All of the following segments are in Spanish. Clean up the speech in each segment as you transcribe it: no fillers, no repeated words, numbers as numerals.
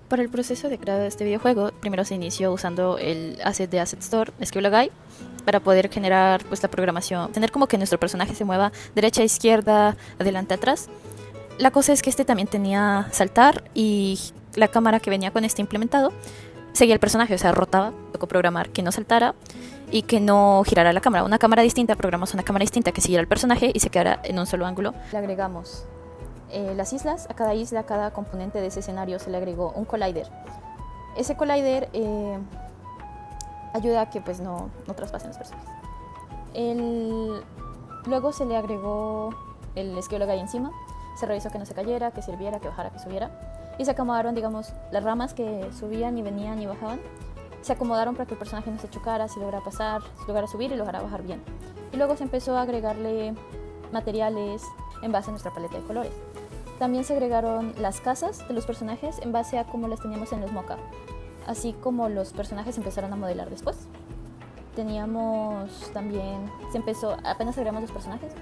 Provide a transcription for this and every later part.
Para el proceso de creado de este videojuego, primero se inició usando el asset de Asset Store, Scribbleguy, para poder generar pues la programación, tener como que nuestro personaje se mueva derecha, izquierda, adelante, atrás. La cosa es que este también tenía saltar y la cámara que venía con este implementado seguía el personaje, o sea, rotaba, tocó programar que no saltara y que no girara la cámara. Una cámara distinta, programamos una cámara distinta que siguiera el personaje y se quedara en un solo ángulo. Le agregamos las islas, a cada isla, a cada componente de ese escenario se le agregó un collider. Ese collider ayuda a que pues no traspasen las personas. Luego se le agregó el Scribbleguy encima, se revisó que no se cayera, que sirviera, que bajara, que subiera, y se acomodaron, digamos, las ramas que subían y venían y bajaban, se acomodaron para que el personaje no se chocara, si lograra pasar, si lograra subir y lograra bajar bien. Y luego se empezó a agregarle materiales en base a nuestra paleta de colores. También se agregaron las casas de los personajes en base a cómo las teníamos en los mockup, así como los personajes empezaron a modelar después. Teníamos también, apenas agregamos los personajes,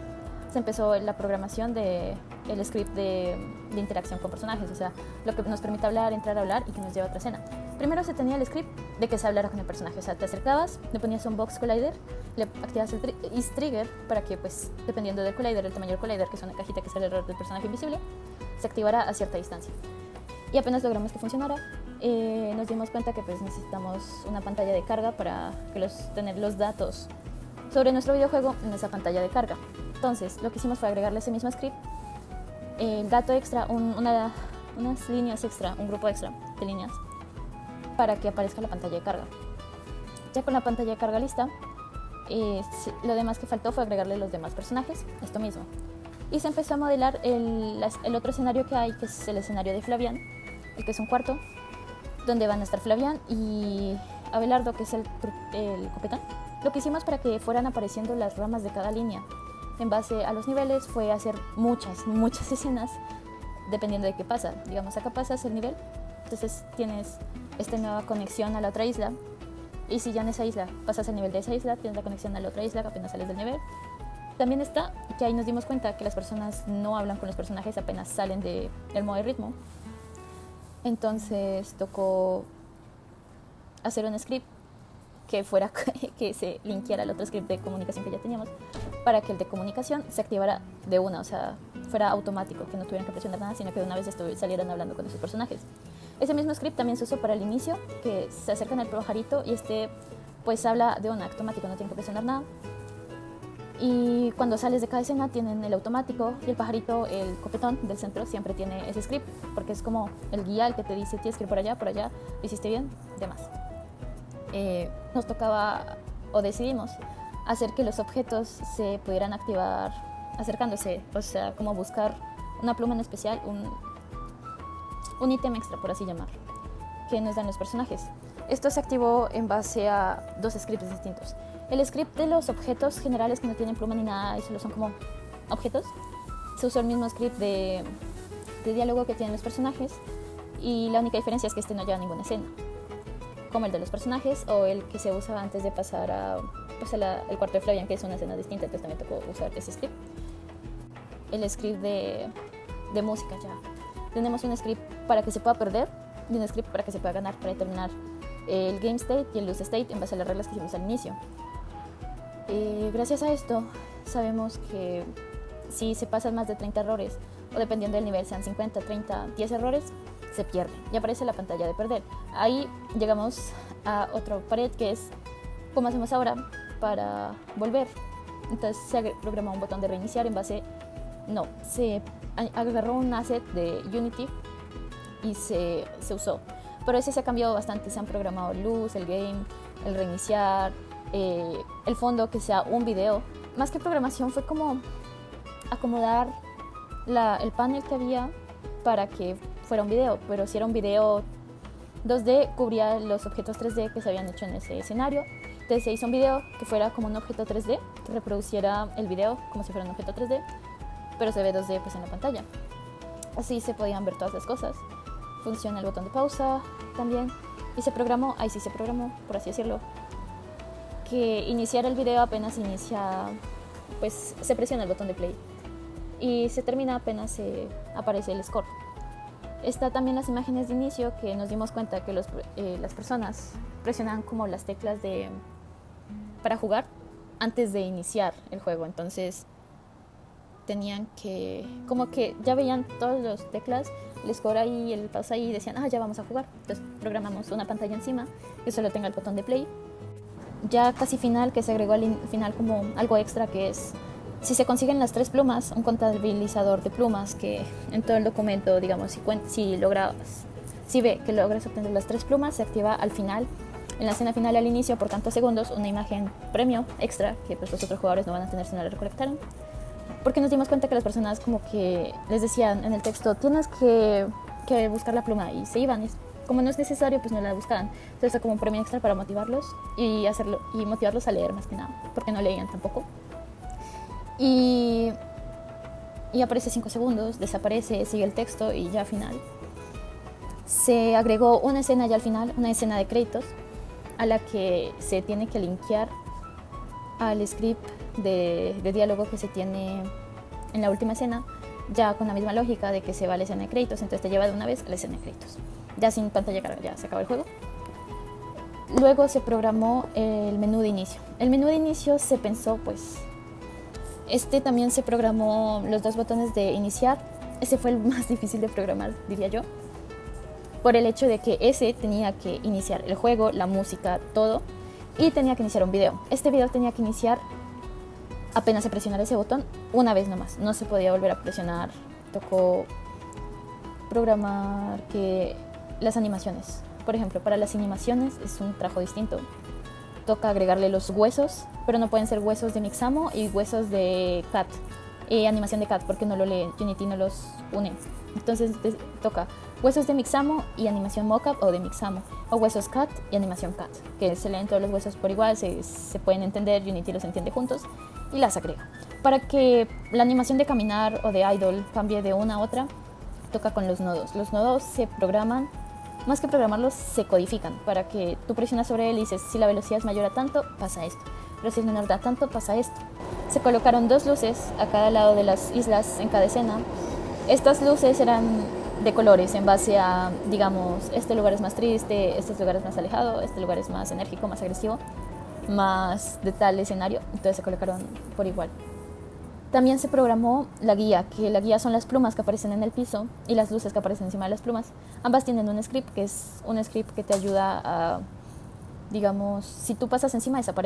se empezó la programación del script de interacción con personajes, o sea, lo que nos permite hablar, entrar a hablar y que nos lleve a otra escena. Primero se tenía el script de que se hablara con el personaje, o sea, te acercabas, le ponías un box collider, le activas el is trigger para que, pues, dependiendo del collider, el tamaño del collider, que es una cajita que sale alrededor del personaje invisible, se activara a cierta distancia. Y apenas logramos que funcionara, nos dimos cuenta que pues necesitamos una pantalla de carga para tener los datos sobre nuestro videojuego en esa pantalla de carga. Entonces, lo que hicimos fue agregarle ese mismo script, el dato extra, unas líneas extra, un grupo extra de líneas, para que aparezca la pantalla de carga. Ya con la pantalla de carga lista, lo demás que faltó fue agregarle los demás personajes, esto mismo. Y se empezó a modelar el otro escenario que hay, que es el escenario de Flavian, el que es un cuarto, donde van a estar Flavian y Abelardo, que es el copetón. Lo que hicimos para que fueran apareciendo las ramas de cada línea en base a los niveles fue hacer muchas escenas dependiendo de qué pasa. Digamos, acá pasas el nivel, entonces tienes esta nueva conexión a la otra isla, y si ya en esa isla pasas el nivel de esa isla, tienes la conexión a la otra isla apenas sales del nivel. También está que ahí nos dimos cuenta que las personas no hablan con los personajes apenas salen del modo de ritmo. Entonces tocó hacer un script que se linkeara al otro script de comunicación que ya teníamos, para que el de comunicación se activara de una, o sea, fuera automático, que no tuvieran que presionar nada, sino que de una vez salieran hablando con esos personajes. Ese mismo script también se usó para el inicio, que se acercan al pajarito y pues habla de una, automático, no tiene que presionar nada. Y cuando sales de cada escena tienen el automático, y el pajarito, el copetón del centro, siempre tiene ese script, porque es como el guía, el que te dice tienes que ir por allá, lo hiciste bien, demás. Nos tocaba, o decidimos, hacer que los objetos se pudieran activar acercándose, o sea, como buscar una pluma en especial, un ítem extra, por así llamarlo, que nos dan los personajes. Esto se activó en base a dos scripts distintos. El script de los objetos generales que no tienen pluma ni nada y solo son como objetos, se usó el mismo script de diálogo que tienen los personajes, y la única diferencia es que este no lleva ninguna escena, como el de los personajes o el que se usa antes de pasar el cuarto de Flavian, que es una escena distinta, entonces también tocó usar ese script. El script de música, ya tenemos un script para que se pueda perder y un script para que se pueda ganar, para determinar el game state y el lose state en base a las reglas que hicimos al inicio. Gracias a esto sabemos que si se pasan más de 30 errores, o dependiendo del nivel sean 50, 30, 10 errores, se pierde y aparece la pantalla de perder. Ahí llegamos a otra pared, que es cómo hacemos ahora para volver. Entonces se programó un botón de reiniciar se agarró un asset de Unity y se usó, pero ese se ha cambiado bastante. Se han programado luz, el game, el reiniciar, el fondo que sea un video. Más que programación fue como acomodar el panel que había para que fuera un video, pero si era un video 2D cubría los objetos 3D que se habían hecho en ese escenario. Entonces se hizo un video que fuera como un objeto 3D, que reproduciera el video como si fuera un objeto 3D, pero se ve 2D pues en la pantalla. Así se podían ver todas las cosas. Funciona el botón de pausa también, y se programó, por así decirlo, que iniciara el video apenas inicia, pues se presiona el botón de play, y se termina apenas aparece el score. Está también las imágenes de inicio, que nos dimos cuenta que las personas presionaban como las teclas para jugar antes de iniciar el juego. Entonces tenían que, como que ya veían todas las teclas, el score ahí, el pausa ahí, y decían, ya vamos a jugar. Entonces programamos una pantalla encima que solo tenga el botón de play. Ya casi final, que se agregó al final como algo extra, que es, si se consiguen las 3 plumas, un contabilizador de plumas que en todo el documento, digamos, si ve que logras obtener las 3 plumas, se activa al final, en la escena final al inicio, por tantos segundos, una imagen premio extra que pues los otros jugadores no van a tener si no la recolectaron. Porque nos dimos cuenta que las personas como que les decían en el texto, tienes que buscar la pluma, y se iban. Y como no es necesario, pues no la buscaban. Entonces, como un premio extra para motivarlos y motivarlos a leer más que nada, porque no leían tampoco. Y aparece 5 segundos, desaparece, sigue el texto y ya al final se agregó una escena ya al final, una escena de créditos a la que se tiene que linkear al script de diálogo que se tiene en la última escena, ya con la misma lógica de que se va a la escena de créditos. Entonces te lleva de una vez a la escena de créditos, ya sin pantalla carga, ya se acaba el juego. Luego se programó el menú de inicio. El menú de inicio se pensó, pues, también se programó los 2 botones de iniciar. Ese fue el más difícil de programar, diría yo, por el hecho de que ese tenía que iniciar el juego, la música, todo, y tenía que iniciar un video. Este video tenía que iniciar apenas se presionara ese botón, una vez nomás, no se podía volver a presionar. Tocó programar que las animaciones, por ejemplo, para las animaciones es un trabajo distinto. Toca agregarle los huesos, pero no pueden ser huesos de Mixamo y huesos de CAT, animación de CAT, porque no lo lee, Unity no los une. Entonces toca huesos de Mixamo y animación mockup o de Mixamo, o huesos CAT y animación CAT, que se leen todos los huesos por igual, se pueden entender, Unity los entiende juntos y las agrega. Para que la animación de caminar o de idle cambie de una a otra, toca con los nodos. Los nodos se programan, más que programarlos, se codifican para que tú presionas sobre él y dices, si la velocidad es mayor a tanto, pasa esto, pero si es menor a tanto, pasa esto. Se colocaron 2 luces a cada lado de las islas en cada escena. Estas luces eran de colores en base a, digamos, este lugar es más triste, este lugar es más alejado, este lugar es más enérgico, más agresivo, más de tal escenario. Entonces se colocaron por igual. También se programó la guía, que la guía son las plumas que aparecen en el piso y las luces que aparecen encima de las plumas. Ambas tienen un script, que es un script que te ayuda a, digamos, si tú pasas encima, desaparece.